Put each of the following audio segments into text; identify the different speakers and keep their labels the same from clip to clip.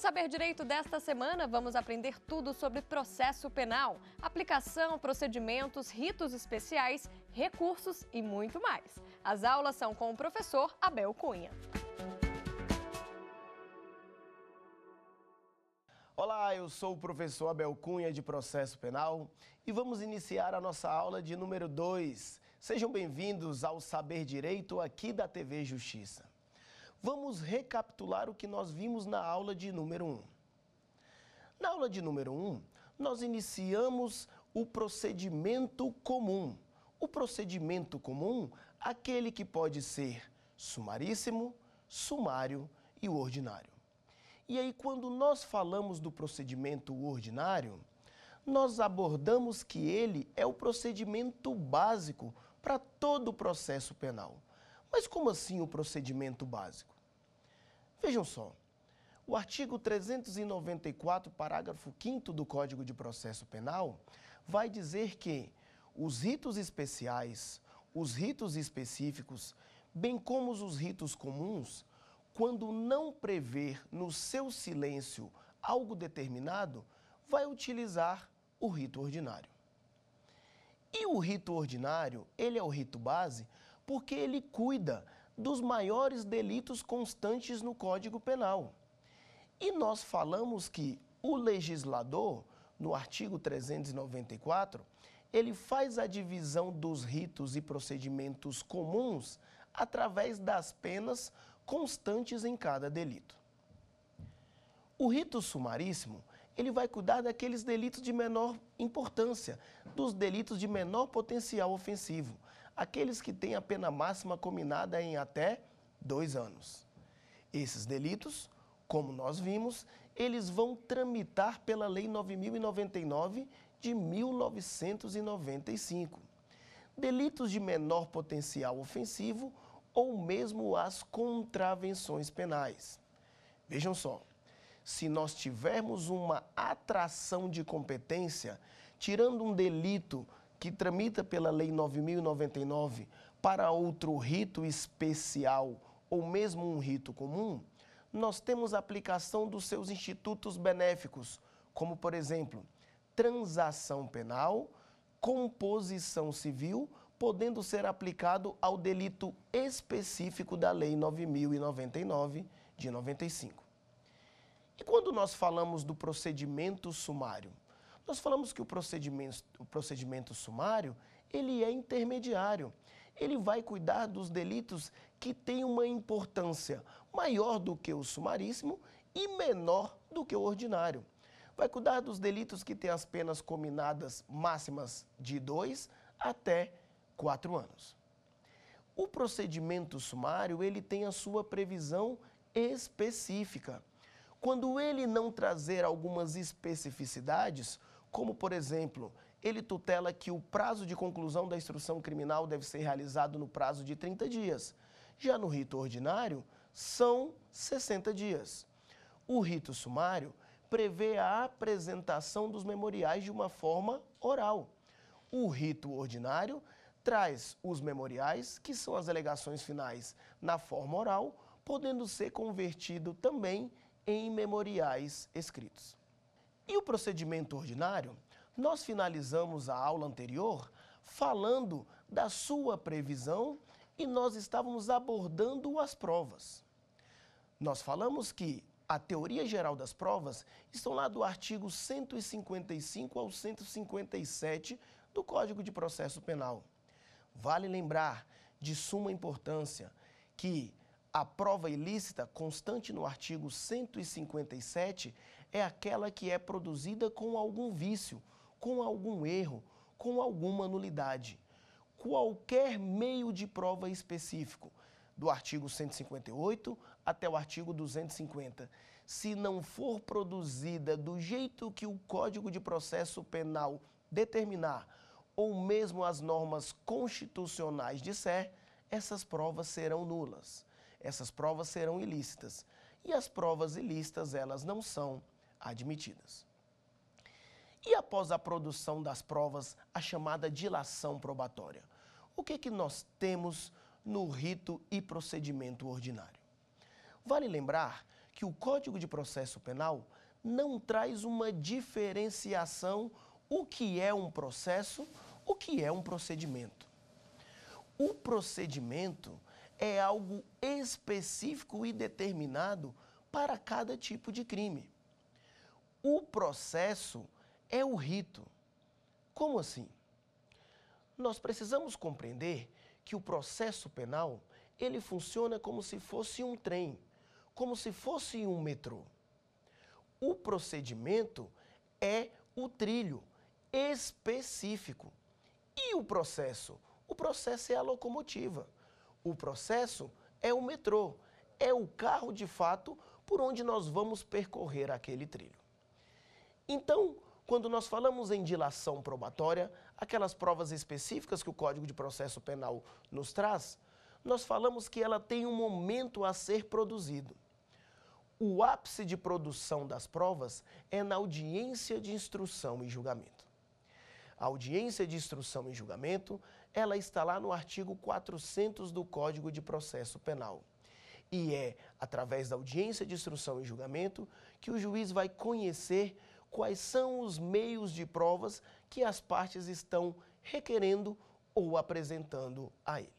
Speaker 1: Saber Direito desta semana, vamos aprender tudo sobre processo penal, aplicação, procedimentos, ritos especiais, recursos e muito mais. As aulas são com o professor Abel Cunha.
Speaker 2: Olá, eu sou o professor Abel Cunha de Processo Penal e vamos iniciar a nossa aula de número 2. Sejam bem-vindos ao Saber Direito aqui da TV Justiça. Vamos recapitular o que nós vimos na aula de número 1. Na aula de número 1, nós iniciamos o procedimento comum. O procedimento comum, aquele que pode ser sumaríssimo, sumário e o ordinário. E aí, quando nós falamos do procedimento ordinário, nós abordamos que ele é o procedimento básico para todo o processo penal. Mas como assim o procedimento básico? Vejam só, o artigo 394, parágrafo 5º do Código de Processo Penal, vai dizer que os ritos especiais, os ritos específicos, bem como os ritos comuns, quando não prever no seu silêncio algo determinado, vai utilizar o rito ordinário. E o rito ordinário, ele é o rito base porque ele cuida dos maiores delitos constantes no Código Penal. E nós falamos que o legislador, no artigo 394, ele faz a divisão dos ritos e procedimentos comuns através das penas constantes em cada delito. O rito sumaríssimo, ele vai cuidar daqueles delitos de menor importância, dos delitos de menor potencial ofensivo, aqueles que têm a pena máxima cominada em até 2 anos. Esses delitos, como nós vimos, eles vão tramitar pela Lei 9.099 de 1995. Delitos de menor potencial ofensivo ou mesmo as contravenções penais. Vejam só, se nós tivermos uma atração de competência, tirando um delito que tramita pela Lei 9.099 para outro rito especial ou mesmo um rito comum, nós temos a aplicação dos seus institutos benéficos, como, por exemplo, transação penal, composição civil, podendo ser aplicado ao delito específico da Lei 9.099 de 95. E quando nós falamos do procedimento sumário? Nós falamos que o procedimento sumário, ele é intermediário. Ele vai cuidar dos delitos que têm uma importância maior do que o sumaríssimo e menor do que o ordinário. Vai cuidar dos delitos que têm as penas cominadas máximas de 2 até 4 anos. O procedimento sumário, ele tem a sua previsão específica. Quando ele não trazer algumas especificidades, como, por exemplo, ele tutela que o prazo de conclusão da instrução criminal deve ser realizado no prazo de 30 dias. Já no rito ordinário, são 60 dias. O rito sumário prevê a apresentação dos memoriais de uma forma oral. O rito ordinário traz os memoriais, que são as alegações finais, na forma oral, podendo ser convertido também em memoriais escritos. E o procedimento ordinário, nós finalizamos a aula anterior falando da sua previsão e nós estávamos abordando as provas. Nós falamos que a teoria geral das provas estão lá do artigo 155 ao 157 do Código de Processo Penal. Vale lembrar, de suma importância, que a prova ilícita, constante no artigo 157, é aquela que é produzida com algum vício, com algum erro, com alguma nulidade. Qualquer meio de prova específico, do artigo 158 até o artigo 250, se não for produzida do jeito que o Código de Processo Penal determinar, ou mesmo as normas constitucionais disser, essas provas serão nulas. Essas provas serão ilícitas. E as provas ilícitas, elas não são admitidas. E após a produção das provas, a chamada dilação probatória? O que nós temos no rito e procedimento ordinário? Vale lembrar que o Código de Processo Penal não traz uma diferenciação o que é um processo, o que é um procedimento. O procedimento é algo específico e determinado para cada tipo de crime. O processo é o rito. Como assim? Nós precisamos compreender que o processo penal, ele funciona como se fosse um trem, como se fosse um metrô. O procedimento é o trilho específico. E o processo? O processo é a locomotiva. O processo é o metrô, é o carro de fato por onde nós vamos percorrer aquele trilho. Então, quando nós falamos em dilação probatória, aquelas provas específicas que o Código de Processo Penal nos traz, nós falamos que ela tem um momento a ser produzido. O ápice de produção das provas é na audiência de instrução e julgamento. A audiência de instrução e julgamento, ela está lá no artigo 400 do Código de Processo Penal. E é através da audiência de instrução e julgamento que o juiz vai conhecer quais são os meios de provas que as partes estão requerendo ou apresentando a ele.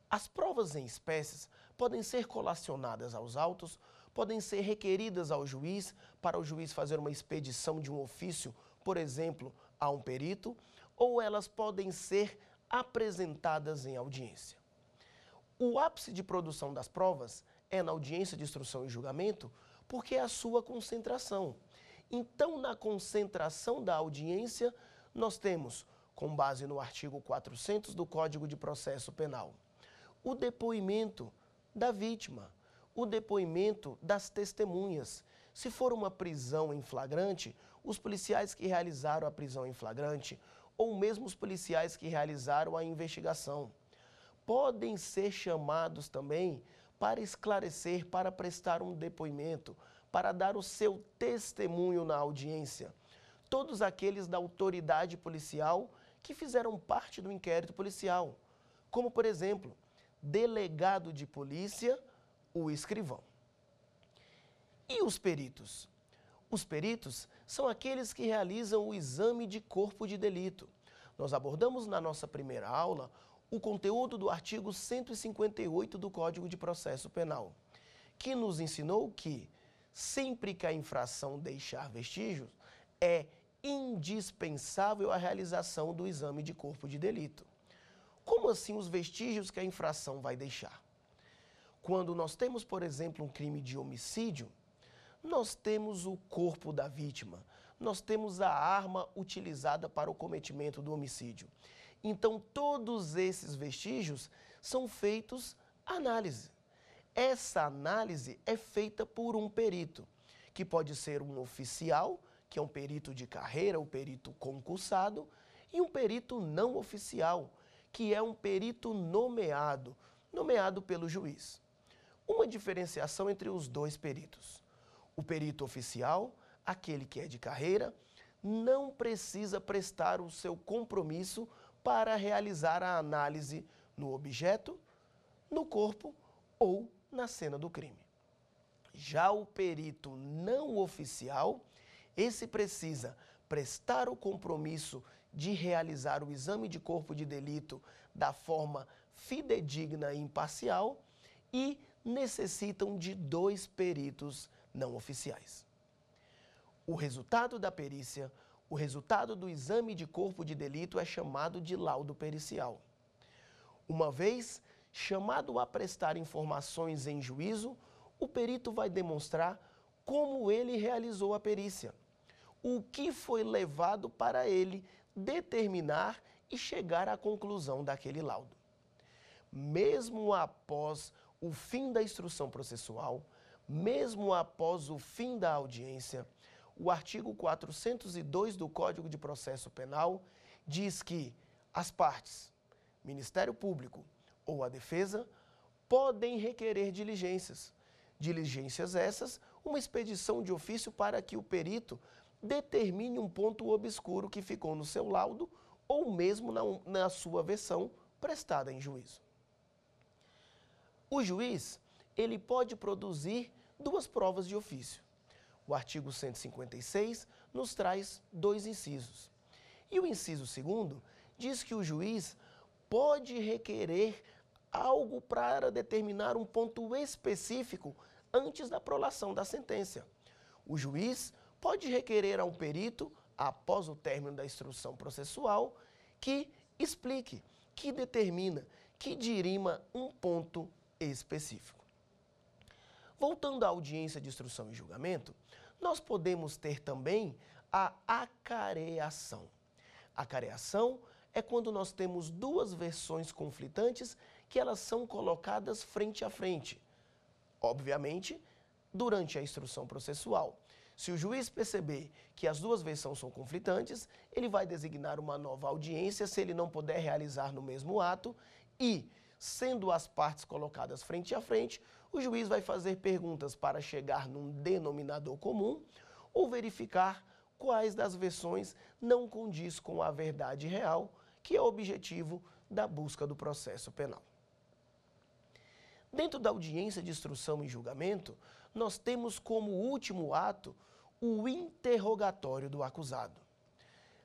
Speaker 2: As provas em espécies podem ser colacionadas aos autos, podem ser requeridas ao juiz para o juiz fazer uma expedição de um ofício, por exemplo, a um perito, ou elas podem ser apresentadas em audiência. O ápice de produção das provas é na audiência de instrução e julgamento, porque é a sua concentração. Então, na concentração da audiência, nós temos, com base no artigo 400 do Código de Processo Penal, o depoimento da vítima, o depoimento das testemunhas. Se for uma prisão em flagrante, os policiais que realizaram a prisão em flagrante, ou mesmo os policiais que realizaram a investigação, podem ser chamados também para esclarecer, para prestar um depoimento, para dar o seu testemunho na audiência. Todos aqueles da autoridade policial que fizeram parte do inquérito policial, como, por exemplo, delegado de polícia, o escrivão. E os peritos? Os peritos são aqueles que realizam o exame de corpo de delito. Nós abordamos na nossa primeira aula o conteúdo do artigo 158 do Código de Processo Penal, que nos ensinou que, sempre que a infração deixar vestígios, é indispensável a realização do exame de corpo de delito. Como assim os vestígios que a infração vai deixar? Quando nós temos, por exemplo, um crime de homicídio, nós temos o corpo da vítima, nós temos a arma utilizada para o cometimento do homicídio. Então, todos esses vestígios são feitos análise. Essa análise é feita por um perito, que pode ser um oficial, que é um perito de carreira, o perito concursado, e um perito não oficial, que é um perito nomeado pelo juiz. Uma diferenciação entre os dois peritos. O perito oficial, aquele que é de carreira, não precisa prestar o seu compromisso para realizar a análise no objeto, no corpo ou na cena do crime. Já o perito não oficial, esse precisa prestar o compromisso de realizar o exame de corpo de delito da forma fidedigna e imparcial e necessitam de 2 peritos não oficiais. O resultado da perícia, o resultado do exame de corpo de delito é chamado de laudo pericial. Uma vez chamado a prestar informações em juízo, o perito vai demonstrar como ele realizou a perícia, o que foi levado para ele determinar e chegar à conclusão daquele laudo. Mesmo após o fim da instrução processual, mesmo após o fim da audiência, o artigo 402 do Código de Processo Penal diz que as partes, Ministério Público ou a defesa, podem requerer diligências. Diligências essas, uma expedição de ofício para que o perito determine um ponto obscuro que ficou no seu laudo ou mesmo na sua versão prestada em juízo. O juiz, ele pode produzir duas provas de ofício. O artigo 156 nos traz dois incisos. E o inciso segundo diz que o juiz pode requerer algo para determinar um ponto específico antes da prolação da sentença. O juiz pode requerer a um perito, após o término da instrução processual, que explique, que determina, que dirima um ponto específico. Voltando à audiência de instrução e julgamento, nós podemos ter também a acareação. Acareação é quando nós temos duas versões conflitantes que elas são colocadas frente a frente. Obviamente, durante a instrução processual. Se o juiz perceber que as duas versões são conflitantes, ele vai designar uma nova audiência se ele não puder realizar no mesmo ato e, sendo as partes colocadas frente a frente, o juiz vai fazer perguntas para chegar num denominador comum ou verificar quais das versões não condiz com a verdade real, que é o objetivo da busca do processo penal. Dentro da audiência de instrução e julgamento, nós temos como último ato o interrogatório do acusado.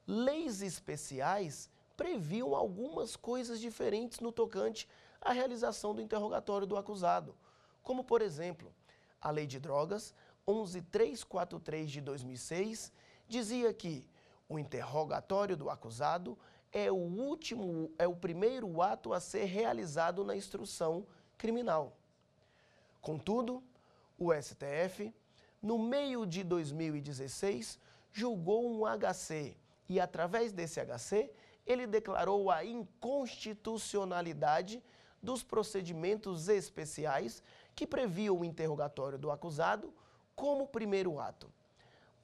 Speaker 2: Leis especiais previam algumas coisas diferentes no tocante à realização do interrogatório do acusado, como, por exemplo, a Lei de Drogas 11.343 de 2006 dizia que o interrogatório do acusado é o primeiro ato a ser realizado na instrução criminal. Contudo, o STF, no meio de 2016, julgou um HC e, através desse HC, ele declarou a inconstitucionalidade dos procedimentos especiais que previam o interrogatório do acusado como primeiro ato.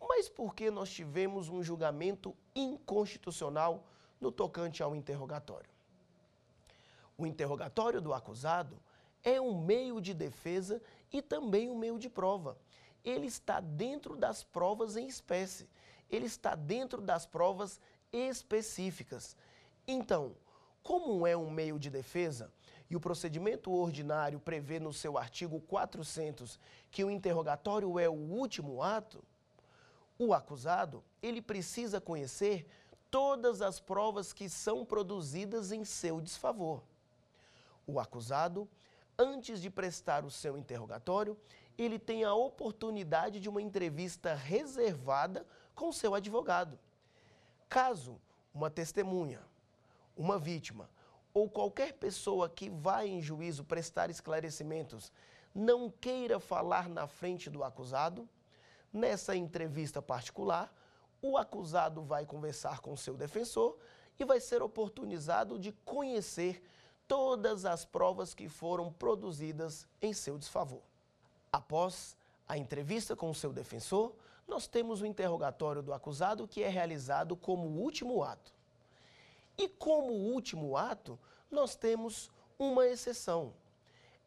Speaker 2: Mas por que nós tivemos um julgamento inconstitucional no tocante ao interrogatório? O interrogatório do acusado é um meio de defesa e também um meio de prova. Ele está dentro das provas em espécie, ele está dentro das provas específicas. Então, como é um meio de defesa e o procedimento ordinário prevê no seu artigo 400 que o interrogatório é o último ato, o acusado, ele precisa conhecer todas as provas que são produzidas em seu desfavor. O acusado, antes de prestar o seu interrogatório, ele tem a oportunidade de uma entrevista reservada com seu advogado. Caso uma testemunha, uma vítima ou qualquer pessoa que vai em juízo prestar esclarecimentos não queira falar na frente do acusado, nessa entrevista particular, o acusado vai conversar com seu defensor e vai ser oportunizado de conhecer todas as provas que foram produzidas em seu desfavor. Após a entrevista com o seu defensor, nós temos o interrogatório do acusado, que é realizado como último ato. E como último ato, nós temos uma exceção.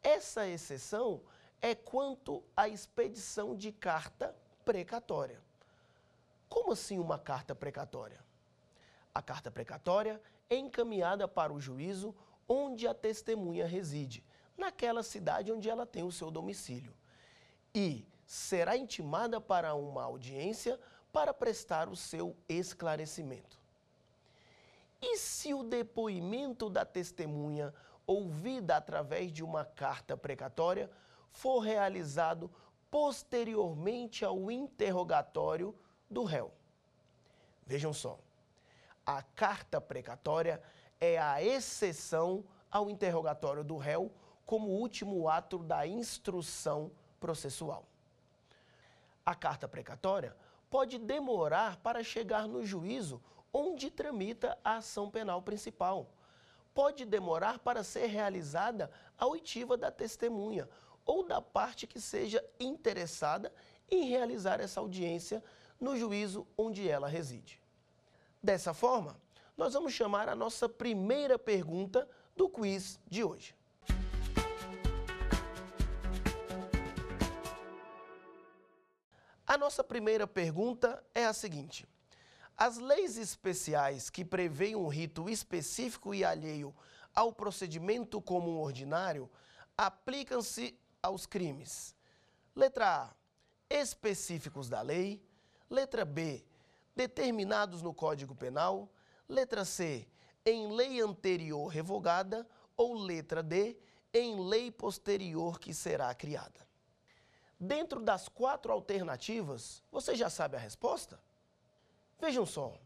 Speaker 2: Essa exceção é quanto à expedição de carta precatória. Como assim uma carta precatória? A carta precatória é encaminhada para o juízo onde a testemunha reside, naquela cidade onde ela tem o seu domicílio, e será intimada para uma audiência para prestar o seu esclarecimento. E se o depoimento da testemunha, ouvida através de uma carta precatória, for realizado posteriormente ao interrogatório do réu? Vejam só, a carta precatória é a exceção ao interrogatório do réu como último ato da instrução processual. A carta precatória pode demorar para chegar no juízo onde tramita a ação penal principal. Pode demorar para ser realizada a oitiva da testemunha ou da parte que seja interessada em realizar essa audiência no juízo onde ela reside. Dessa forma, nós vamos chamar a nossa primeira pergunta do quiz de hoje. A nossa primeira pergunta é a seguinte: as leis especiais que prevêem um rito específico e alheio ao procedimento comum ordinário aplicam-se aos crimes. Letra A, específicos da lei. Letra B, determinados no Código Penal. Letra C, em lei anterior revogada. Ou letra D, em lei posterior que será criada. Dentro das 4 alternativas, você já sabe a resposta? Vejam só,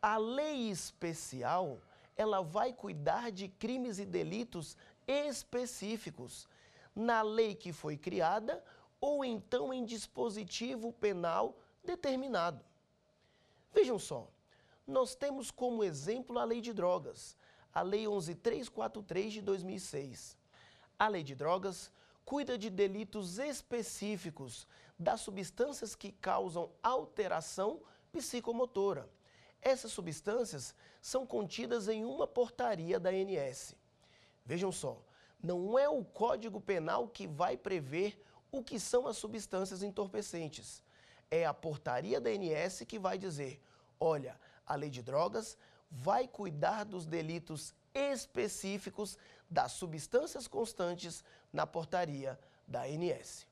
Speaker 2: a lei especial, ela vai cuidar de crimes e delitos específicos na lei que foi criada ou então em dispositivo penal determinado. Vejam só, nós temos como exemplo a Lei de Drogas, a Lei 11.343 de 2006. A Lei de Drogas cuida de delitos específicos das substâncias que causam alteração psicomotora. Essas substâncias são contidas em uma portaria da ANS. Vejam só, não é o Código Penal que vai prever o que são as substâncias entorpecentes. É a portaria da ANS que vai dizer, olha, a Lei de Drogas vai cuidar dos delitos específicos das substâncias constantes na portaria da ANS.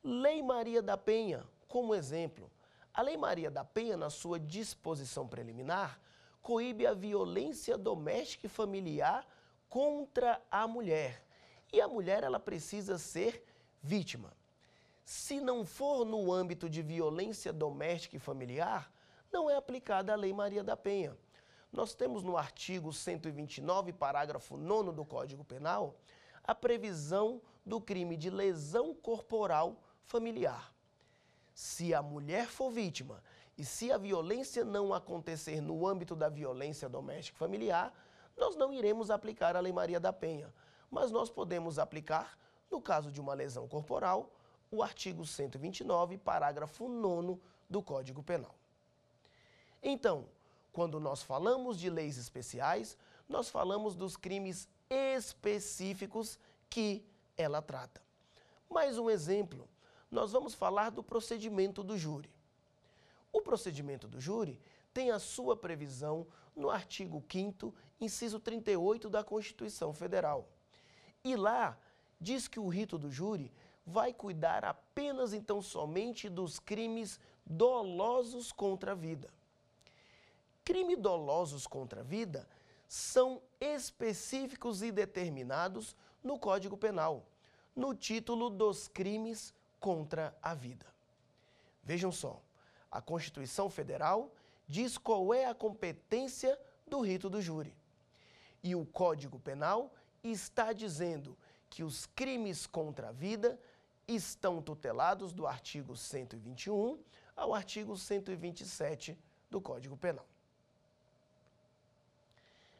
Speaker 2: Lei Maria da Penha, como exemplo. A Lei Maria da Penha, na sua disposição preliminar, coíbe a violência doméstica e familiar contra a mulher. E a mulher, ela precisa ser vítima. Se não for no âmbito de violência doméstica e familiar, não é aplicada a Lei Maria da Penha. Nós temos no artigo 129, parágrafo 9º do Código Penal, a previsão do crime de lesão corporal familiar. Se a mulher for vítima e se a violência não acontecer no âmbito da violência doméstica e familiar, nós não iremos aplicar a Lei Maria da Penha, mas nós podemos aplicar, no caso de uma lesão corporal, o artigo 129, parágrafo 9º do Código Penal. Então, quando nós falamos de leis especiais, nós falamos dos crimes específicos que ela trata. Mais um exemplo, nós vamos falar do procedimento do júri. O procedimento do júri tem a sua previsão no artigo 5º, inciso 38 da Constituição Federal. E lá diz que o rito do júri vai cuidar apenas então somente dos crimes dolosos contra a vida. Crimes dolosos contra a vida são específicos e determinados no Código Penal, no título dos crimes contra a vida. Vejam só, a Constituição Federal diz qual é a competência do rito do júri. E o Código Penal está dizendo que os crimes contra a vida estão tutelados do artigo 121 ao artigo 127 do Código Penal.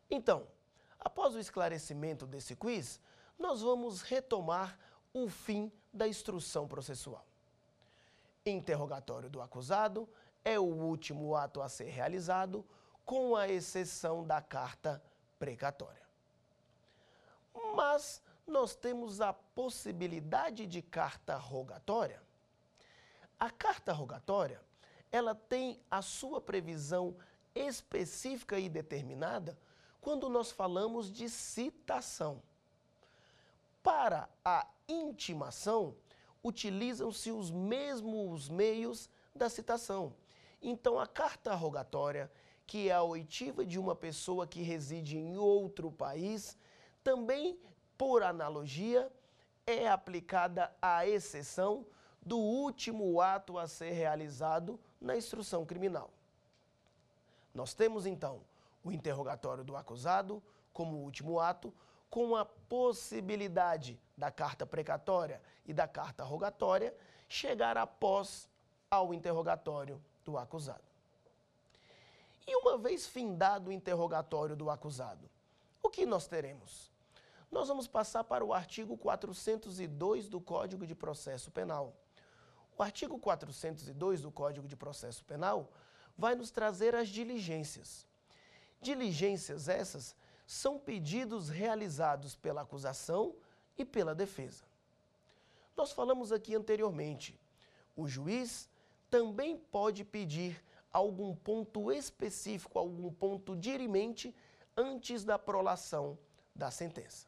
Speaker 2: Então, após o esclarecimento desse quiz, nós vamos retomar o fim da instrução processual. Interrogatório do acusado é o último ato a ser realizado, com a exceção da carta precatória. Mas nós temos a possibilidade de carta rogatória. A carta rogatória, ela tem a sua previsão específica e determinada quando nós falamos de citação. Para a intimação, utilizam-se os mesmos meios da citação. Então, a carta rogatória, que é a oitiva de uma pessoa que reside em outro país, também, por analogia, é aplicada à exceção do último ato a ser realizado na instrução criminal. Nós temos, então, o interrogatório do acusado como último ato, com a possibilidade da carta precatória e da carta rogatória chegar após ao interrogatório do acusado. E uma vez findado o interrogatório do acusado, o que nós teremos? Nós vamos passar para o artigo 402 do Código de Processo Penal. O artigo 402 do Código de Processo Penal vai nos trazer as diligências. Diligências essas são pedidos realizados pela acusação e pela defesa. Nós falamos aqui anteriormente, o juiz também pode pedir algum ponto específico, algum ponto dirimente antes da prolação da sentença.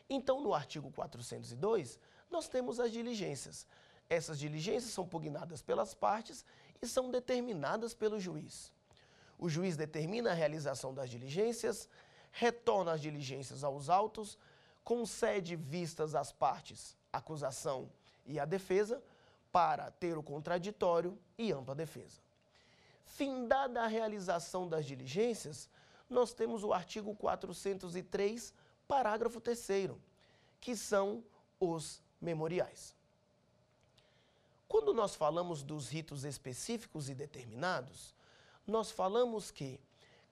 Speaker 2: Então, no artigo 402, nós temos as diligências. Essas diligências são pugnadas pelas partes e são determinadas pelo juiz. O juiz determina a realização das diligências, retorna as diligências aos autos, concede vistas às partes, a acusação e a defesa, para ter o contraditório e ampla defesa. Findada a realização das diligências, nós temos o artigo 403, parágrafo 3º, que são os memoriais. Quando nós falamos dos ritos específicos e determinados, nós falamos que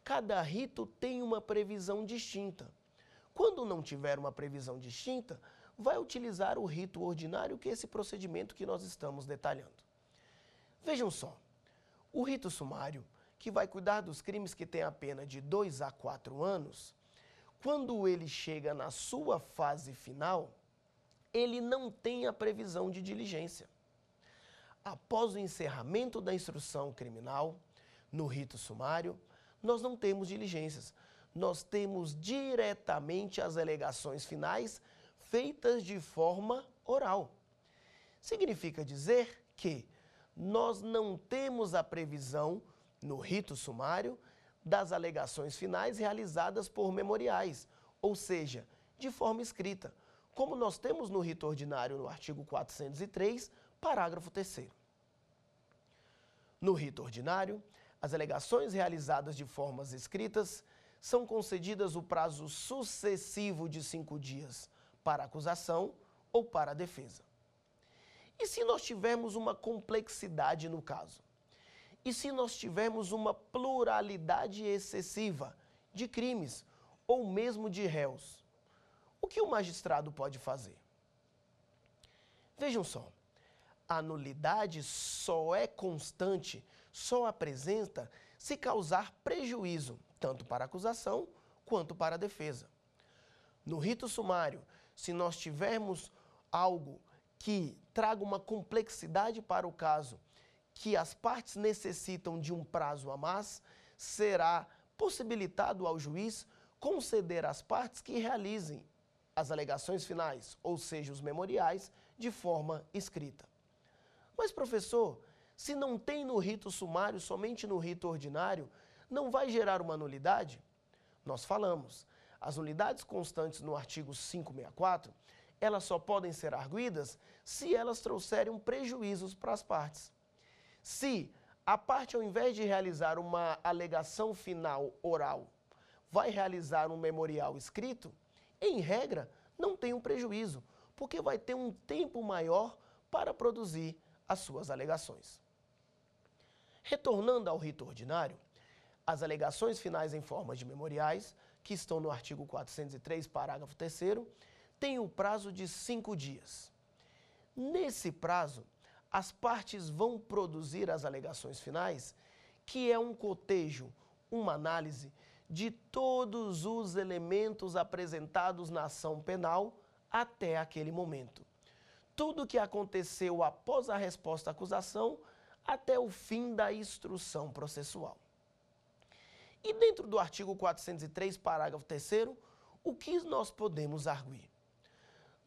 Speaker 2: cada rito tem uma previsão distinta. Quando não tiver uma previsão distinta, vai utilizar o rito ordinário, que é esse procedimento que nós estamos detalhando. Vejam só, o rito sumário, que vai cuidar dos crimes que têm a pena de 2 a 4 anos, quando ele chega na sua fase final, ele não tem a previsão de diligência. Após o encerramento da instrução criminal, no rito sumário, nós não temos diligências. Nós temos diretamente as alegações finais feitas de forma oral. Significa dizer que nós não temos a previsão, no rito sumário, das alegações finais realizadas por memoriais, ou seja, de forma escrita, como nós temos no rito ordinário no artigo 403, parágrafo 3º. No rito ordinário, as alegações realizadas de formas escritas são concedidas o prazo sucessivo de 5 dias para a acusação ou para a defesa. E se nós tivermos uma complexidade no caso? E se nós tivermos uma pluralidade excessiva de crimes ou mesmo de réus? O que o magistrado pode fazer? Vejam só, a nulidade só é constante, só apresenta se causar prejuízo, tanto para a acusação quanto para a defesa. No rito sumário, se nós tivermos algo que traga uma complexidade para o caso, que as partes necessitam de um prazo a mais, será possibilitado ao juiz conceder às partes que realizem as alegações finais, ou seja, os memoriais, de forma escrita. Mas, professor, se não tem no rito sumário, somente no rito ordinário, não vai gerar uma nulidade? Nós falamos, as nulidades constantes no artigo 564, elas só podem ser arguidas se elas trouxerem prejuízos para as partes. Se a parte, ao invés de realizar uma alegação final oral, vai realizar um memorial escrito, em regra, não tem um prejuízo, porque vai ter um tempo maior para produzir as suas alegações. Retornando ao rito ordinário, as alegações finais em forma de memoriais, que estão no artigo 403, parágrafo 3º, têm o prazo de 5 dias. Nesse prazo, as partes vão produzir as alegações finais, que é um cotejo, uma análise de todos os elementos apresentados na ação penal até aquele momento. Tudo o que aconteceu após a resposta à acusação até o fim da instrução processual. E dentro do artigo 403, parágrafo 3º, o que nós podemos arguir?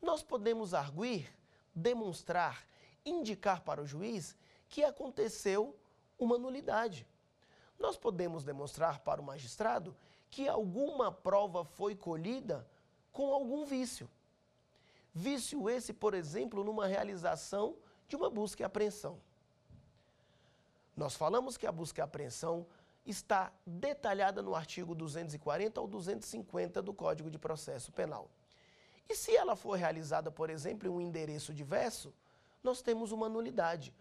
Speaker 2: Nós podemos arguir, demonstrar, indicar para o juiz que aconteceu uma nulidade. Nós podemos demonstrar para o magistrado que alguma prova foi colhida com algum vício. Vício esse, por exemplo, numa realização de uma busca e apreensão. Nós falamos que a busca e apreensão está detalhada no artigo 240 ao 250 do Código de Processo Penal. E se ela for realizada, por exemplo, em um endereço diverso, nós temos uma nulidade.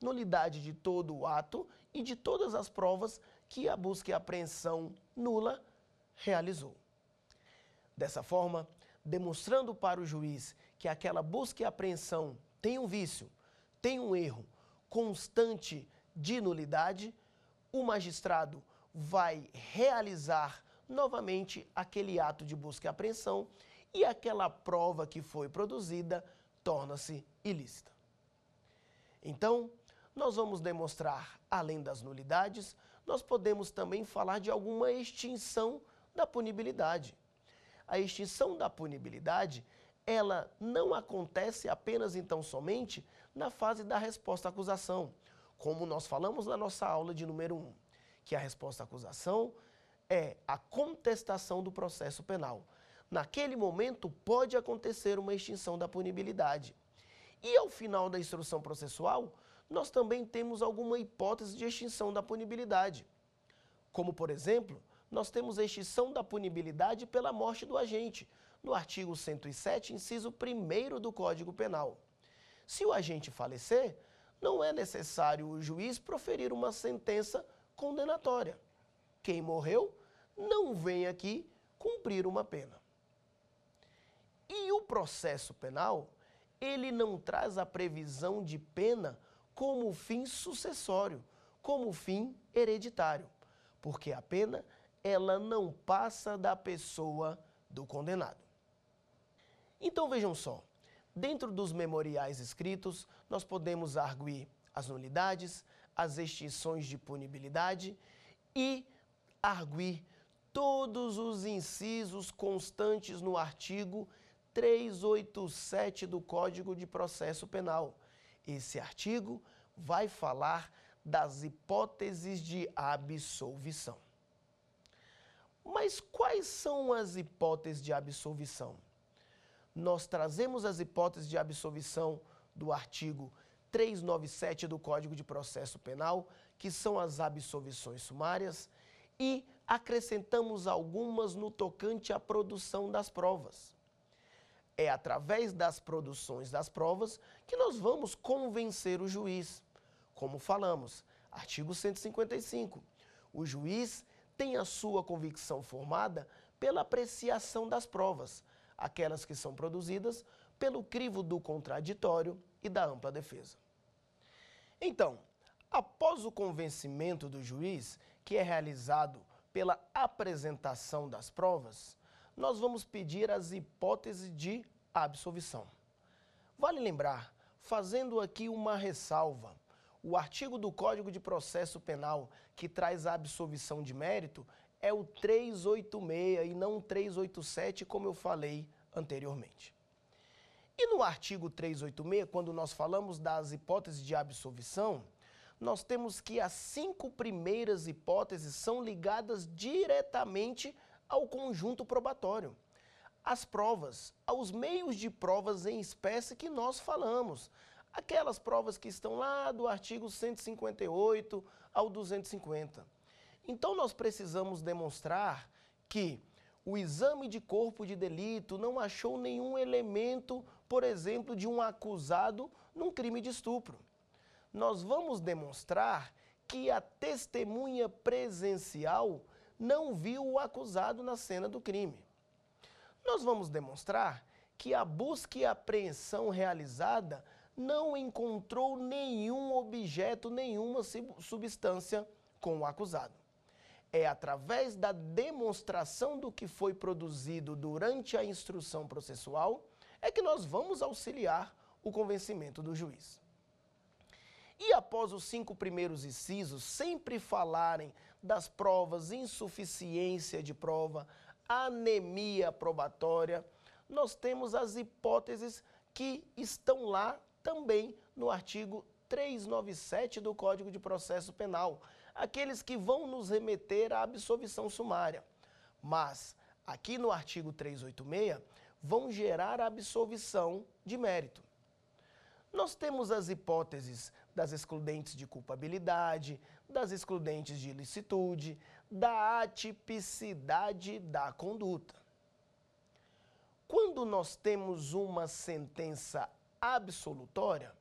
Speaker 2: Nulidade de todo o ato e de todas as provas que a busca e apreensão nula realizou. Dessa forma, demonstrando para o juiz que aquela busca e apreensão tem um vício, tem um erro constante de nulidade, o magistrado vai realizar novamente aquele ato de busca e apreensão e aquela prova que foi produzida torna-se ilícita. Então, nós vamos demonstrar, além das nulidades, nós podemos também falar de alguma extinção da punibilidade. a extinção da punibilidade, ela não acontece apenas então somente na fase da resposta à acusação, como nós falamos na nossa aula de número 1, que a resposta à acusação é a contestação do processo penal. Naquele momento pode acontecer uma extinção da punibilidade. E ao final da instrução processual, nós também temos alguma hipótese de extinção da punibilidade. Como, por exemplo, nós temos a extinção da punibilidade pela morte do agente, no artigo 107, inciso 1º do Código Penal. Se o agente falecer, não é necessário o juiz proferir uma sentença condenatória. Quem morreu não vem aqui cumprir uma pena. E o processo penal, ele não traz a previsão de pena como fim sucessório, como fim hereditário, porque a pena, ela não passa da pessoa do condenado. Então vejam só, dentro dos memoriais escritos, nós podemos arguir as nulidades, as extinções de punibilidade e arguir todos os incisos constantes no artigo 387 do Código de Processo Penal. Esse artigo vai falar das hipóteses de absolvição. Mas quais são as hipóteses de absolvição? Nós trazemos as hipóteses de absolvição do artigo 397 do Código de Processo Penal, que são as absolvições sumárias, e acrescentamos algumas no tocante à produção das provas. É através das produções das provas que nós vamos convencer o juiz. Como falamos, artigo 155, o juiz tem a sua convicção formada pela apreciação das provas, aquelas que são produzidas pelo crivo do contraditório e da ampla defesa. Então, após o convencimento do juiz, que é realizado pela apresentação das provas, nós vamos pedir as hipóteses de absolvição. Vale lembrar, fazendo aqui uma ressalva, o artigo do Código de Processo Penal que traz a absolvição de mérito é o 386 e não o 387, como eu falei anteriormente. E no artigo 386, quando nós falamos das hipóteses de absolvição, nós temos que as 5 primeiras hipóteses são ligadas diretamente ao conjunto probatório, às provas, aos meios de provas em espécie que nós falamos, aquelas provas que estão lá do artigo 158 ao 250. Então, nós precisamos demonstrar que o exame de corpo de delito não achou nenhum elemento, por exemplo, de um acusado num crime de estupro. Nós vamos demonstrar que a testemunha presencial não viu o acusado na cena do crime. Nós vamos demonstrar que a busca e apreensão realizada não encontrou nenhum objeto, nenhuma substância com o acusado. É através da demonstração do que foi produzido durante a instrução processual é que nós vamos auxiliar o convencimento do juiz. E após os 5 primeiros incisos sempre falarem das provas, insuficiência de prova, anemia probatória, nós temos as hipóteses que estão lá também no artigo 397 do Código de Processo Penal, aqueles que vão nos remeter à absolvição sumária. Mas, aqui no artigo 386, vão gerar a absolvição de mérito. Nós temos as hipóteses das excludentes de culpabilidade, das excludentes de ilicitude, da atipicidade da conduta. Quando nós temos uma sentença absolutória,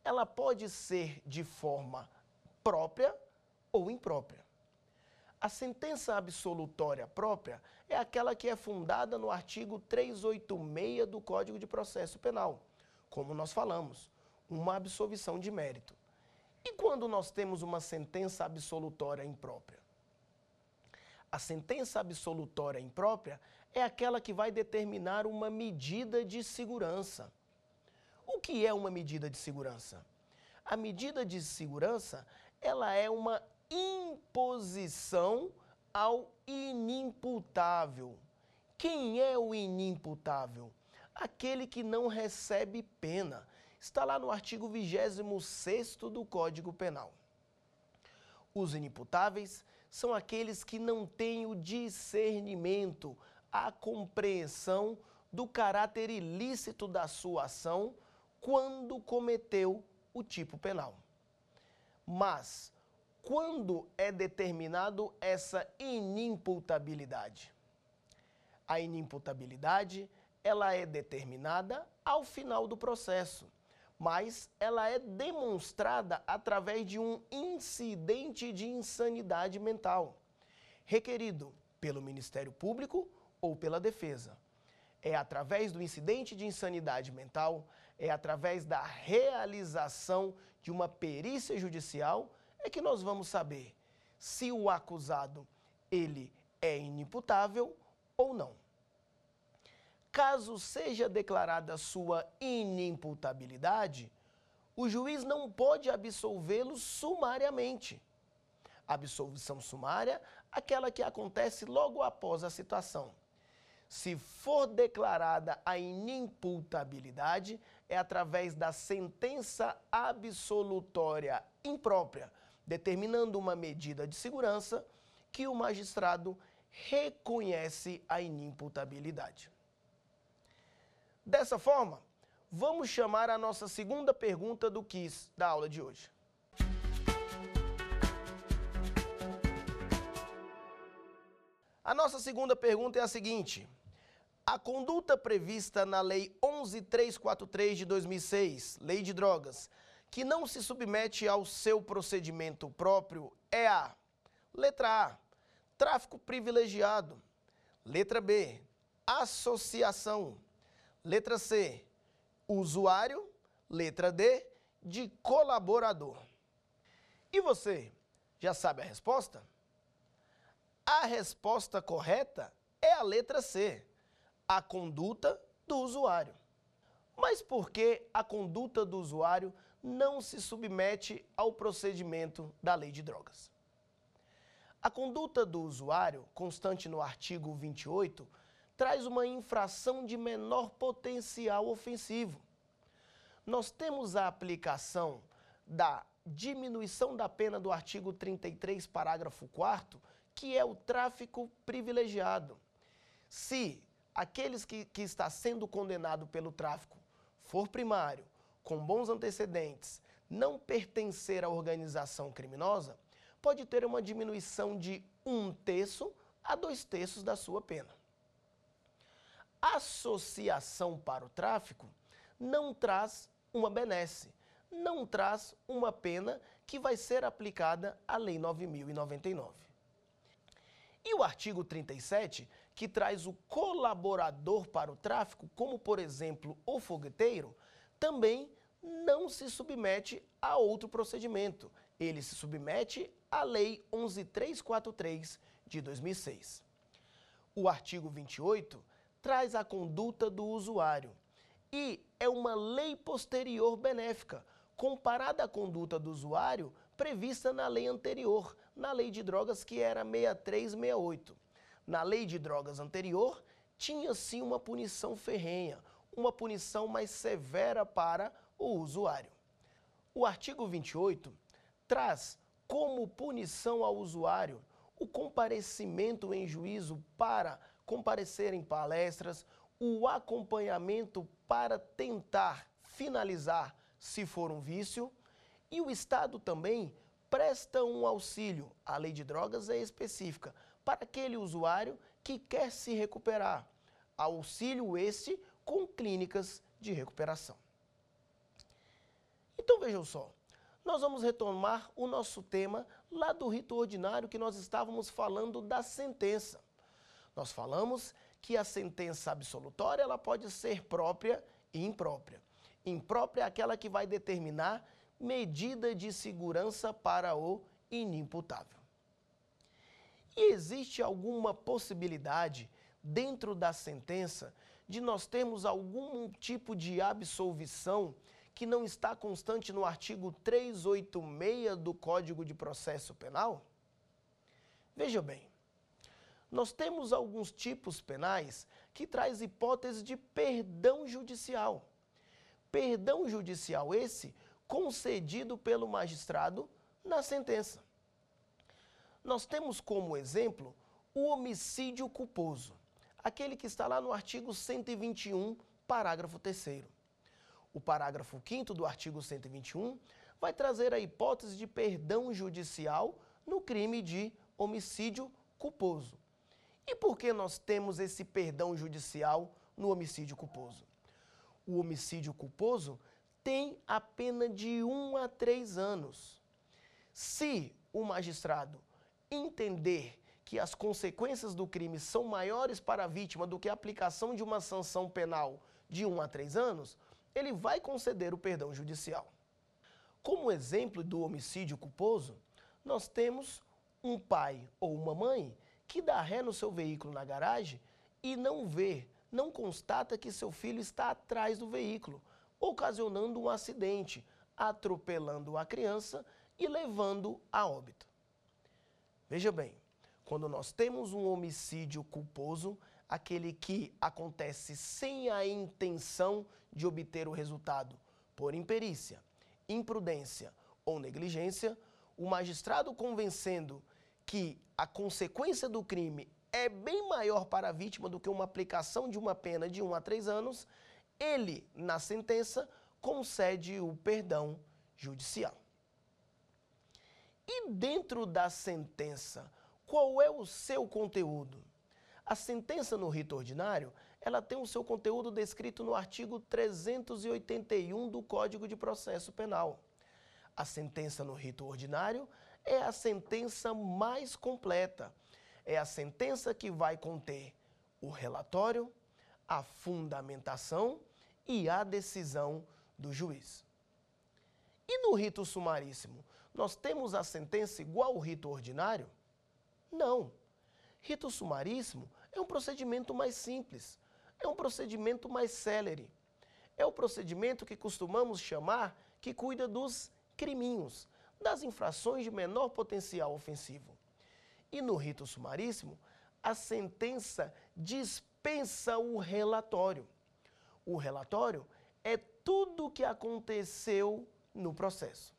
Speaker 2: ela pode ser de forma própria ou imprópria. A sentença absolutória própria é aquela que é fundada no artigo 386 do Código de Processo Penal, como nós falamos, uma absolvição de mérito. E quando nós temos uma sentença absolutória imprópria? A sentença absolutória imprópria é aquela que vai determinar uma medida de segurança. O que é uma medida de segurança? A medida de segurança, ela é uma imposição ao inimputável, Quem é o inimputável? Aquele que não recebe pena. Está lá no artigo 26º do Código Penal. Os inimputáveis são aqueles que não têm o discernimento, a compreensão do caráter ilícito da sua ação quando cometeu o tipo penal. Mas, quando é determinado essa inimputabilidade? A inimputabilidade, ela é determinada ao final do processo, mas ela é demonstrada através de um incidente de insanidade mental, requerido pelo Ministério Público ou pela defesa. É através do incidente de insanidade mental, é através da realização de uma perícia judicial, é que nós vamos saber se o acusado ele é inimputável ou não. Caso seja declarada sua inimputabilidade, o juiz não pode absolvê-lo sumariamente. Absolvição sumária, aquela que acontece logo após a citação. Se for declarada a inimputabilidade, é através da sentença absolutória imprópria, determinando uma medida de segurança que o magistrado reconhece a inimputabilidade. Dessa forma, vamos chamar a nossa segunda pergunta do quiz da aula de hoje. A nossa segunda pergunta é a seguinte: a conduta prevista na Lei 11.343 de 2006, Lei de Drogas, que não se submete ao seu procedimento próprio é a letra A, tráfico privilegiado, letra B, associação, letra C, usuário, letra D, de colaborador. E você, já sabe a resposta? A resposta correta é a letra C, a conduta do usuário. Mas por que a conduta do usuário não se submete ao procedimento da Lei de Drogas? A conduta do usuário, constante no artigo 28, traz uma infração de menor potencial ofensivo. Nós temos a aplicação da diminuição da pena do artigo 33, parágrafo 4º, que é o tráfico privilegiado. Se aqueles que está sendo condenado pelo tráfico for primário, com bons antecedentes, não pertencer à organização criminosa, pode ter uma diminuição de 1/3 a 2/3 da sua pena. Associação para o tráfico não traz uma benesse, não traz uma pena que vai ser aplicada à Lei 9.099. E o artigo 37, que traz o colaborador para o tráfico, como por exemplo o fogueteiro, também não se submete a outro procedimento. Ele se submete à Lei 11.343 de 2006. O artigo 28 traz a conduta do usuário e é uma lei posterior benéfica, comparada à conduta do usuário prevista na lei anterior, na Lei de Drogas, que era 6368. Na Lei de Drogas anterior, tinha sim uma punição ferrenha, uma punição mais severa para o usuário. O artigo 28 traz como punição ao usuário o comparecimento em juízo para comparecer em palestras, o acompanhamento para tentar finalizar se for um vício, e o Estado também presta um auxílio. A Lei de Drogas é específica para aquele usuário que quer se recuperar. Auxílio este com clínicas de recuperação. Então vejam só, nós vamos retomar o nosso tema lá do rito ordinário que nós estávamos falando da sentença. Nós falamos que a sentença absolutória ela pode ser própria e imprópria. Imprópria é aquela que vai determinar medida de segurança para o inimputável. E existe alguma possibilidade dentro da sentença de nós termos algum tipo de absolvição que não está constante no artigo 386 do Código de Processo Penal? Veja bem, nós temos alguns tipos penais que traz hipótese de perdão judicial. Perdão judicial esse concedido pelo magistrado na sentença. Nós temos como exemplo o homicídio culposo, aquele que está lá no artigo 121, parágrafo 3º. O parágrafo 5º do artigo 121 vai trazer a hipótese de perdão judicial no crime de homicídio culposo. E por que nós temos esse perdão judicial no homicídio culposo? O homicídio culposo tem a pena de 1 a 3 anos. Se o magistrado entender que as consequências do crime são maiores para a vítima do que a aplicação de uma sanção penal de 1 a 3 anos, ele vai conceder o perdão judicial. Como exemplo do homicídio culposo, nós temos um pai ou uma mãe que dá ré no seu veículo na garagem e não constata que seu filho está atrás do veículo, ocasionando um acidente, atropelando a criança e levando a óbito. Veja bem, quando nós temos um homicídio culposo, aquele que acontece sem a intenção de obter o resultado por imperícia, imprudência ou negligência, o magistrado convencendo que a consequência do crime é bem maior para a vítima do que uma aplicação de uma pena de 1 a 3 anos, ele, na sentença, concede o perdão judicial. E dentro da sentença, qual é o seu conteúdo? A sentença no rito ordinário, ela tem o seu conteúdo descrito no artigo 381 do Código de Processo Penal. A sentença no rito ordinário é a sentença mais completa. É a sentença que vai conter o relatório, a fundamentação e a decisão do juiz. E no rito sumaríssimo, nós temos a sentença igual ao rito ordinário? Não. Rito sumaríssimo é um procedimento mais simples, é um procedimento mais célere. É o procedimento que costumamos chamar que cuida dos criminhos, das infrações de menor potencial ofensivo. E no rito sumaríssimo, a sentença dispensa o relatório. O relatório é tudo o que aconteceu no processo.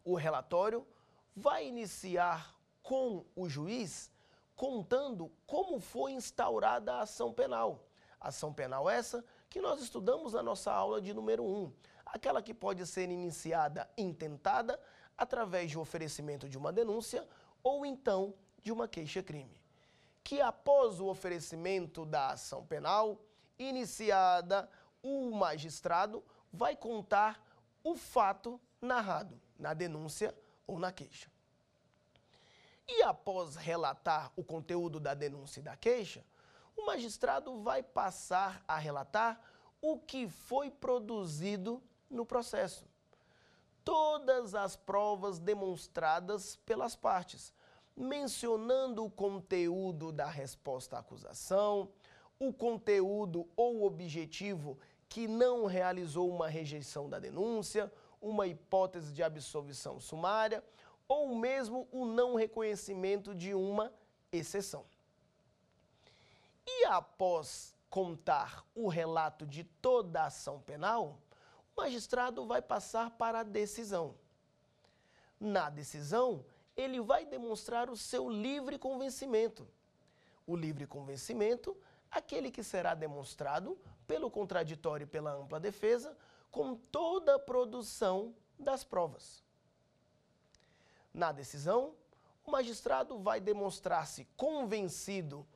Speaker 2: O relatório vai iniciar com o juiz contando como foi instaurada a ação penal. Ação penal essa que nós estudamos na nossa aula de número 1, aquela que pode ser iniciada intentada através de oferecimento de uma denúncia ou então de uma queixa-crime. Que após o oferecimento da ação penal iniciada, o magistrado vai contar o fato narrado na denúncia ou na queixa. E após relatar o conteúdo da denúncia e da queixa, o magistrado vai passar a relatar o que foi produzido no processo. Todas as provas demonstradas pelas partes, mencionando o conteúdo da resposta à acusação, o conteúdo ou objetivo que não realizou uma rejeição da denúncia, uma hipótese de absolvição sumária, ou mesmo o não reconhecimento de uma exceção. E após contar o relato de toda a ação penal, o magistrado vai passar para a decisão. Na decisão, ele vai demonstrar o seu livre convencimento. O livre convencimento, aquele que será demonstrado pelo contraditório e pela ampla defesa, com toda a produção das provas. Na decisão, o magistrado vai demonstrar-se convencido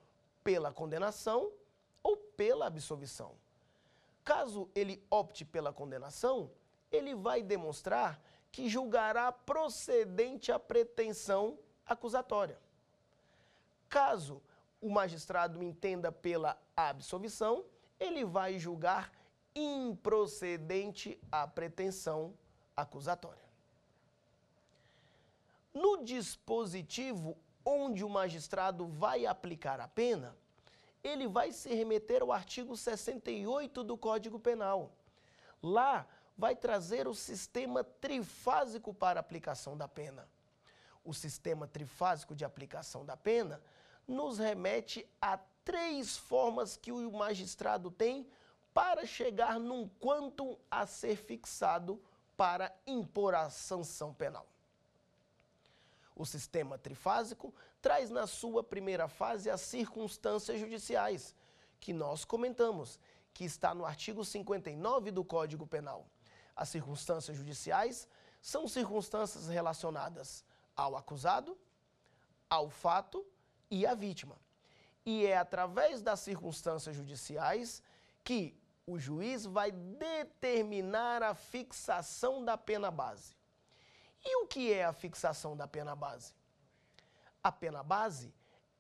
Speaker 2: pela condenação ou pela absolvição. Caso ele opte pela condenação, ele vai demonstrar que julgará procedente a pretensão acusatória. Caso o magistrado entenda pela absolvição, ele vai julgar improcedente a pretensão acusatória. No dispositivo onde o magistrado vai aplicar a pena, ele vai se remeter ao artigo 68 do Código Penal. Lá vai trazer o sistema trifásico para a aplicação da pena. O sistema trifásico de aplicação da pena nos remete a 3 formas que o magistrado tem para chegar num quantum a ser fixado para impor a sanção penal. O sistema trifásico traz na sua primeira fase as circunstâncias judiciais, que nós comentamos, que está no artigo 59 do Código Penal. As circunstâncias judiciais são circunstâncias relacionadas ao acusado, ao fato e à vítima. E é através das circunstâncias judiciais que o juiz vai determinar a fixação da pena base. E o que é a fixação da pena base? A pena base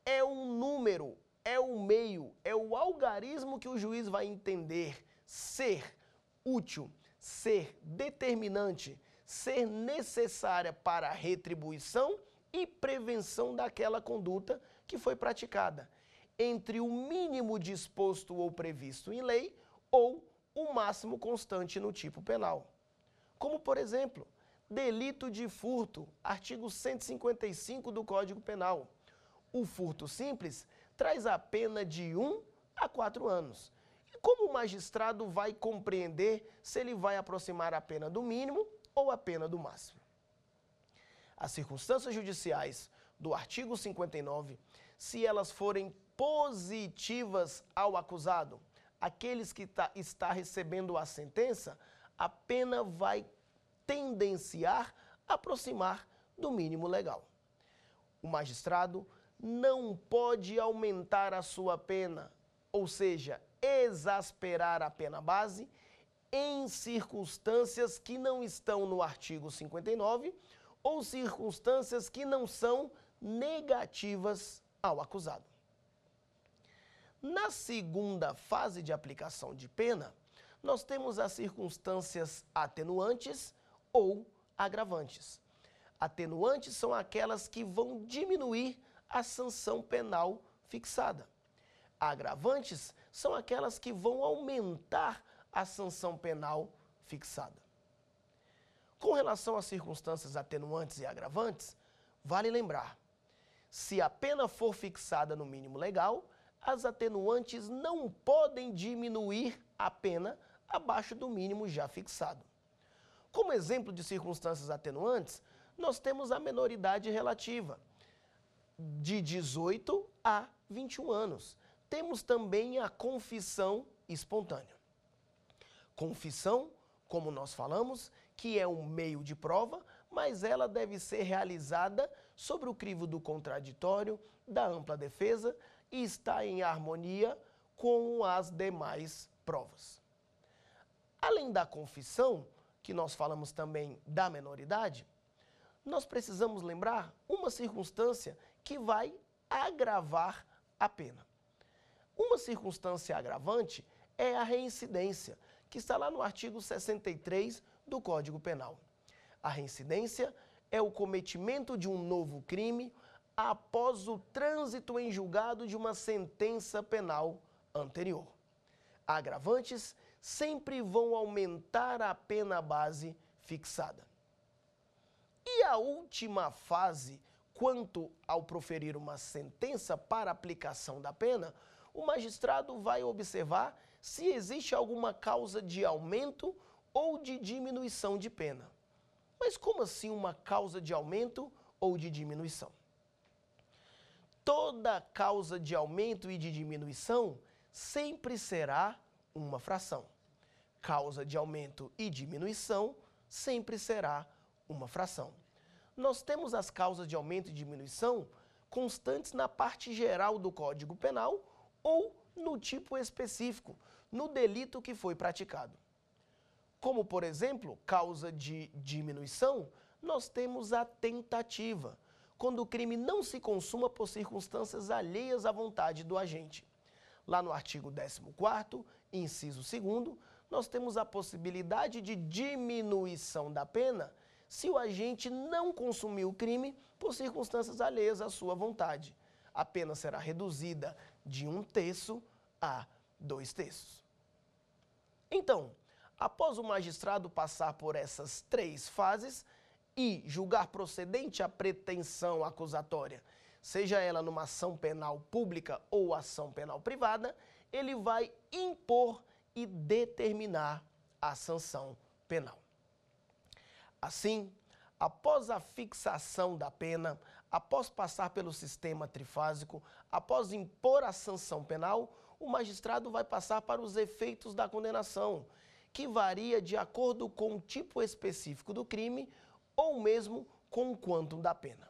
Speaker 2: é um número, é o meio, é o algarismo que o juiz vai entender ser útil, ser determinante, ser necessária para a retribuição e prevenção daquela conduta que foi praticada, entre o mínimo disposto ou previsto em lei ou o máximo constante no tipo penal. Como, por exemplo, delito de furto, artigo 155 do Código Penal. O furto simples traz a pena de 1 a 4 anos. E como o magistrado vai compreender se ele vai aproximar a pena do mínimo ou a pena do máximo? As circunstâncias judiciais do artigo 59, se elas forem positivas ao acusado, aqueles que está recebendo a sentença, a pena vai tendenciar a aproximar do mínimo legal. O magistrado não pode aumentar a sua pena, ou seja, exasperar a pena base em circunstâncias que não estão no artigo 59 ou circunstâncias que não são negativas ao acusado. Na segunda fase de aplicação de pena, nós temos as circunstâncias atenuantes ou agravantes. Atenuantes são aquelas que vão diminuir a sanção penal fixada. Agravantes são aquelas que vão aumentar a sanção penal fixada. Com relação às circunstâncias atenuantes e agravantes, vale lembrar, se a pena for fixada no mínimo legal, as atenuantes não podem diminuir a pena abaixo do mínimo já fixado. Como exemplo de circunstâncias atenuantes, nós temos a menoridade relativa, de 18 a 21 anos. Temos também a confissão espontânea. Confissão, como nós falamos, que é um meio de prova, mas ela deve ser realizada sobre o crivo do contraditório, da ampla defesa e está em harmonia com as demais provas. Além da confissão, que nós falamos também da menoridade, nós precisamos lembrar uma circunstância que vai agravar a pena. Uma circunstância agravante é a reincidência, que está lá no artigo 63 do Código Penal. A reincidência é o cometimento de um novo crime após o trânsito em julgado de uma sentença penal anterior. Agravantes sempre vão aumentar a pena base fixada. E a última fase, quanto ao proferir uma sentença para aplicação da pena, o magistrado vai observar se existe alguma causa de aumento ou de diminuição de pena. Mas como assim uma causa de aumento ou de diminuição? Toda causa de aumento e de diminuição sempre será uma fração. Causa de aumento e diminuição sempre será uma fração. Nós temos as causas de aumento e diminuição constantes na parte geral do Código Penal ou no tipo específico, no delito que foi praticado. Como, por exemplo, causa de diminuição, nós temos a tentativa, quando o crime não se consuma por circunstâncias alheias à vontade do agente. Lá no artigo 14º, inciso 2º, nós temos a possibilidade de diminuição da pena se o agente não consumiu o crime por circunstâncias alheias à sua vontade. A pena será reduzida de 1/3 a 2/3. Então, após o magistrado passar por essas 3 fases e julgar procedente a pretensão acusatória, seja ela numa ação penal pública ou ação penal privada, ele vai impor e determinar a sanção penal. Assim, após a fixação da pena, após passar pelo sistema trifásico, após impor a sanção penal, o magistrado vai passar para os efeitos da condenação, que varia de acordo com o tipo específico do crime ou mesmo com o quantum da pena.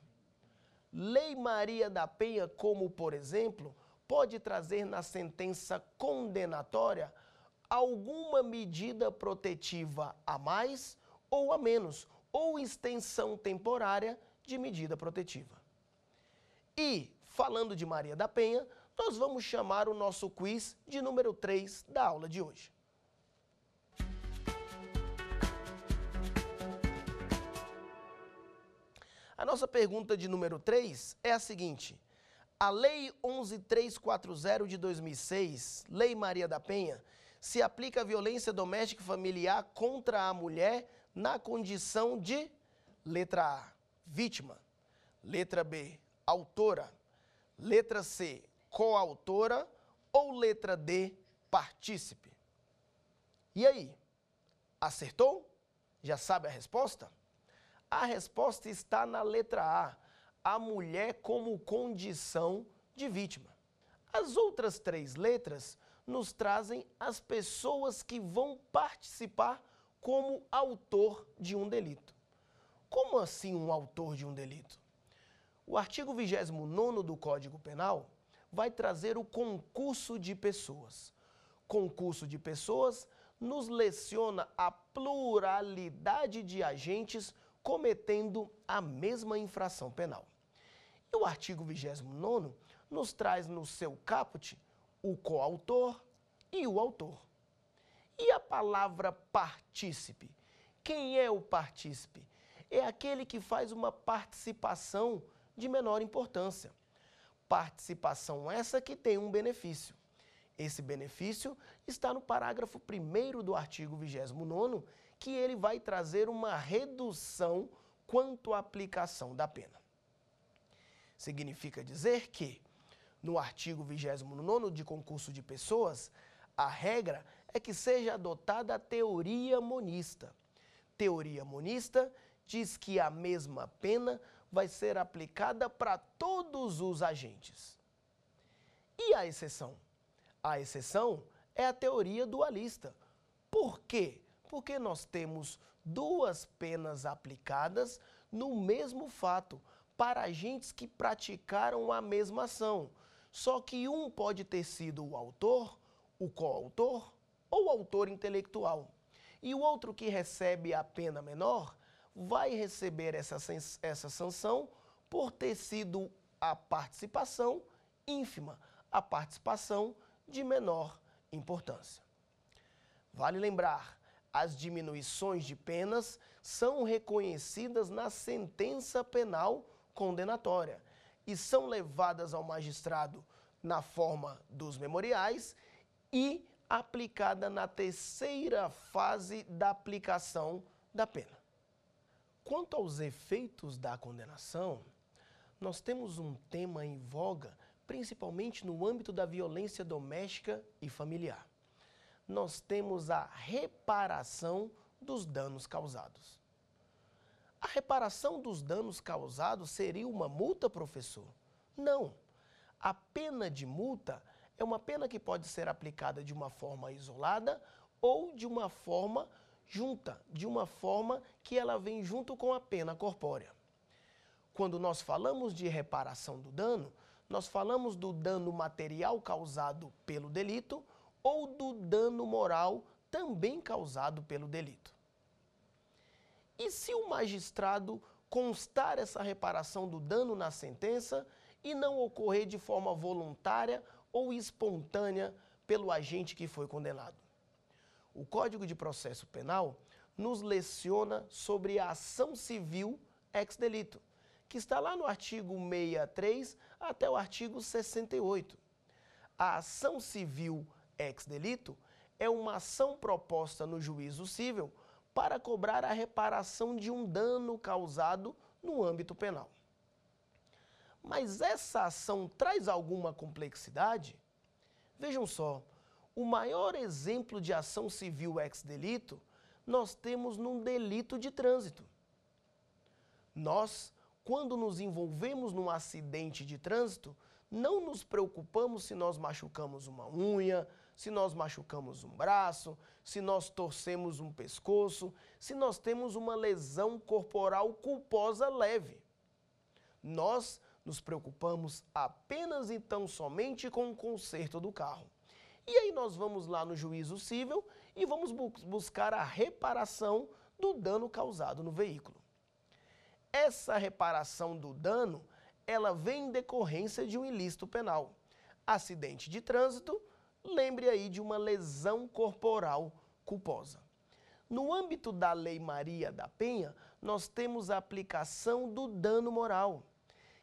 Speaker 2: Lei Maria da Penha, como por exemplo, pode trazer na sentença condenatória alguma medida protetiva a mais ou a menos, ou extensão temporária de medida protetiva. E, falando de Maria da Penha, nós vamos chamar o nosso quiz de número 3 da aula de hoje. A nossa pergunta de número 3 é a seguinte: a Lei 11.340 de 2006, Lei Maria da Penha, se aplica à violência doméstica e familiar contra a mulher na condição de letra A, vítima, letra B, autora, letra C, coautora ou letra D, partícipe. E aí, acertou? Já sabe a resposta? A resposta está na letra A, a mulher como condição de vítima. As outras 3 letras nos trazem as pessoas que vão participar como autor de um delito. Como assim um autor de um delito? O artigo 29º do Código Penal vai trazer o concurso de pessoas. Concurso de pessoas nos leciona a pluralidade de agentes cometendo a mesma infração penal. E o artigo 29º nos traz no seu caput o coautor e o autor. E a palavra partícipe? Quem é o partícipe? É aquele que faz uma participação de menor importância. Participação essa que tem um benefício. Esse benefício está no parágrafo 1º do artigo 29º, que ele vai trazer uma redução quanto à aplicação da pena. Significa dizer que, no artigo 29º de concurso de pessoas, a regra é que seja adotada a teoria monista. Teoria monista diz que a mesma pena vai ser aplicada para todos os agentes. E a exceção? A exceção é a teoria dualista. Por quê? Porque nós temos 2 penas aplicadas no mesmo fato, para agentes que praticaram a mesma ação. Só que um pode ter sido o autor, o coautor ou o autor intelectual. E o outro que recebe a pena menor vai receber essa sanção por ter sido a participação ínfima, a participação de menor importância. Vale lembrar, as diminuições de penas são reconhecidas na sentença penal condenatória e são levadas ao magistrado na forma dos memoriais e aplicada na 3ª fase da aplicação da pena. Quanto aos efeitos da condenação, nós temos um tema em voga, principalmente no âmbito da violência doméstica e familiar. Nós temos a reparação dos danos causados. A reparação dos danos causados seria uma multa, professor? Não. A pena de multa é uma pena que pode ser aplicada de uma forma isolada ou de uma forma junta, de uma forma que ela vem junto com a pena corpórea. Quando nós falamos de reparação do dano, nós falamos do dano material causado pelo delito ou do dano moral também causado pelo delito. E se o magistrado constar essa reparação do dano na sentença e não ocorrer de forma voluntária ou espontânea pelo agente que foi condenado? O Código de Processo Penal nos leciona sobre a ação civil ex delito, que está lá no artigo 63 até o artigo 68. A ação civil ex delito é uma ação proposta no juízo civil para cobrar a reparação de um dano causado no âmbito penal. Mas essa ação traz alguma complexidade? Vejam só, o maior exemplo de ação civil ex-delito nós temos num delito de trânsito. Nós, quando nos envolvemos num acidente de trânsito, não nos preocupamos se nós machucamos uma unha, se nós machucamos um braço, se nós torcemos um pescoço, se nós temos uma lesão corporal culposa leve. Nós nos preocupamos apenas então somente com o conserto do carro. E aí nós vamos lá no juízo civil e vamos buscar a reparação do dano causado no veículo. Essa reparação do dano, ela vem em decorrência de um ilícito penal. Acidente de trânsito, lembre aí de uma lesão corporal culposa. No âmbito da Lei Maria da Penha, nós temos a aplicação do dano moral.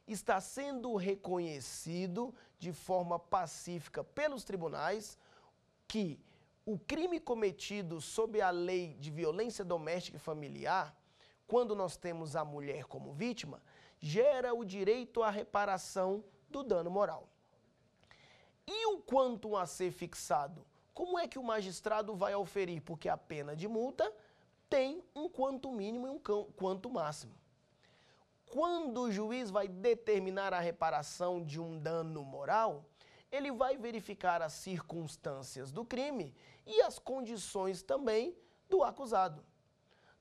Speaker 2: Está sendo reconhecido de forma pacífica pelos tribunais que o crime cometido sob a Lei de Violência Doméstica e Familiar, quando nós temos a mulher como vítima, gera o direito à reparação do dano moral. E o quantum a ser fixado? Como é que o magistrado vai auferir? Porque a pena de multa tem um quantum mínimo e um quantum máximo. Quando o juiz vai determinar a reparação de um dano moral, ele vai verificar as circunstâncias do crime e as condições também do acusado.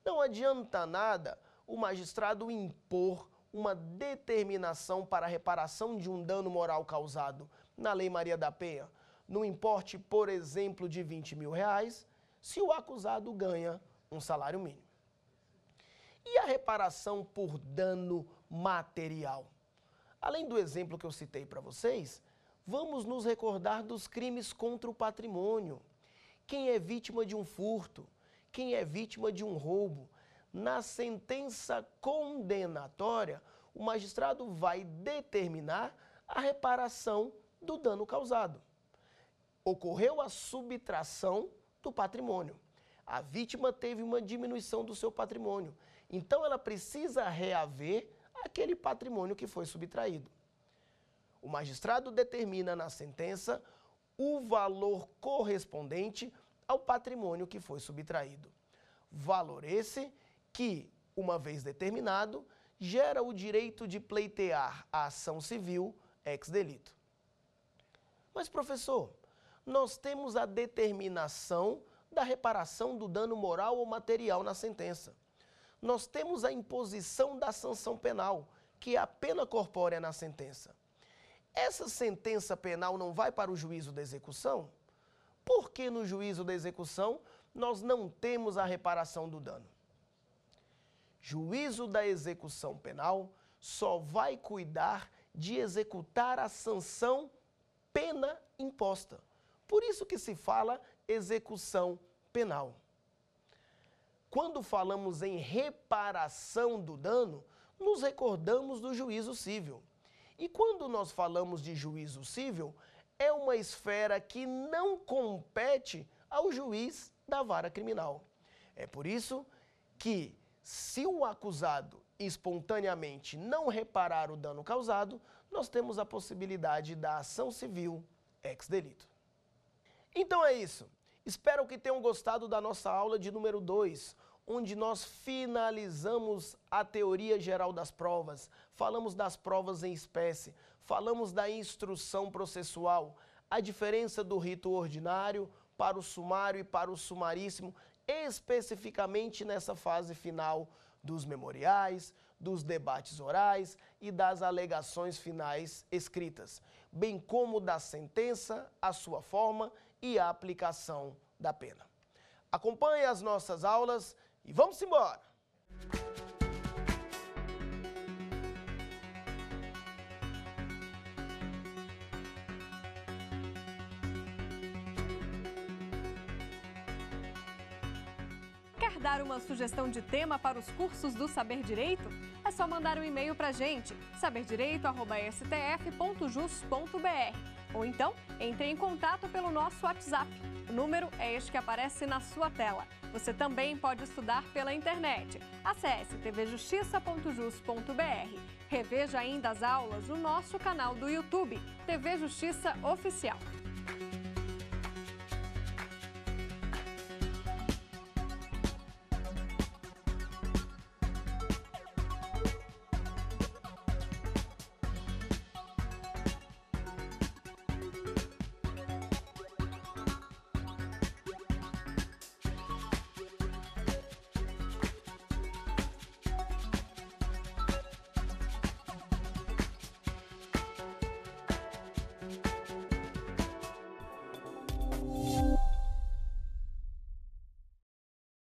Speaker 2: Não adianta nada o magistrado impor uma determinação para a reparação de um dano moral causado na Lei Maria da Penha, no importe, por exemplo, de R$20 mil, se o acusado ganha um salário mínimo. E a reparação por dano material? Além do exemplo que eu citei para vocês, vamos nos recordar dos crimes contra o patrimônio. Quem é vítima de um furto, quem é vítima de um roubo, na sentença condenatória, o magistrado vai determinar a reparação do dano causado. Ocorreu a subtração do patrimônio. A vítima teve uma diminuição do seu patrimônio. Então, ela precisa reaver aquele patrimônio que foi subtraído. O magistrado determina na sentença o valor correspondente ao patrimônio que foi subtraído. Valor esse que, uma vez determinado, gera o direito de pleitear a ação civil ex-delito. Mas, professor, nós temos a determinação da reparação do dano moral ou material na sentença. Nós temos a imposição da sanção penal, que é a pena corpórea na sentença. Essa sentença penal não vai para o juízo da execução? Por que no juízo da execução nós não temos a reparação do dano? Juízo da execução penal só vai cuidar de executar a sanção pena imposta. Por isso que se fala execução penal. Quando falamos em reparação do dano, nos recordamos do juízo civil. E quando nós falamos de juízo civil, é uma esfera que não compete ao juiz da vara criminal. É por isso que, se o acusado espontaneamente não reparar o dano causado, nós temos a possibilidade da ação civil ex-delito. Então é isso. Espero que tenham gostado da nossa aula de número 2, onde nós finalizamos a teoria geral das provas, falamos das provas em espécie, falamos da instrução processual, a diferença do rito ordinário para o sumário e para o sumaríssimo, especificamente nessa fase final dos memoriais, dos debates orais e das alegações finais escritas, bem como da sentença, a sua forma e a aplicação da pena. Acompanhe as nossas aulas e vamos embora!
Speaker 1: Quer dar uma sugestão de tema para os cursos do Saber Direito? É só mandar um e-mail para a gente, saberdireito@stf.jus.br. Ou então, entre em contato pelo nosso WhatsApp. O número é este que aparece na sua tela. Você também pode estudar pela internet. Acesse tvjustiça.jus.br. Reveja ainda as aulas no nosso canal do YouTube, TV Justiça Oficial.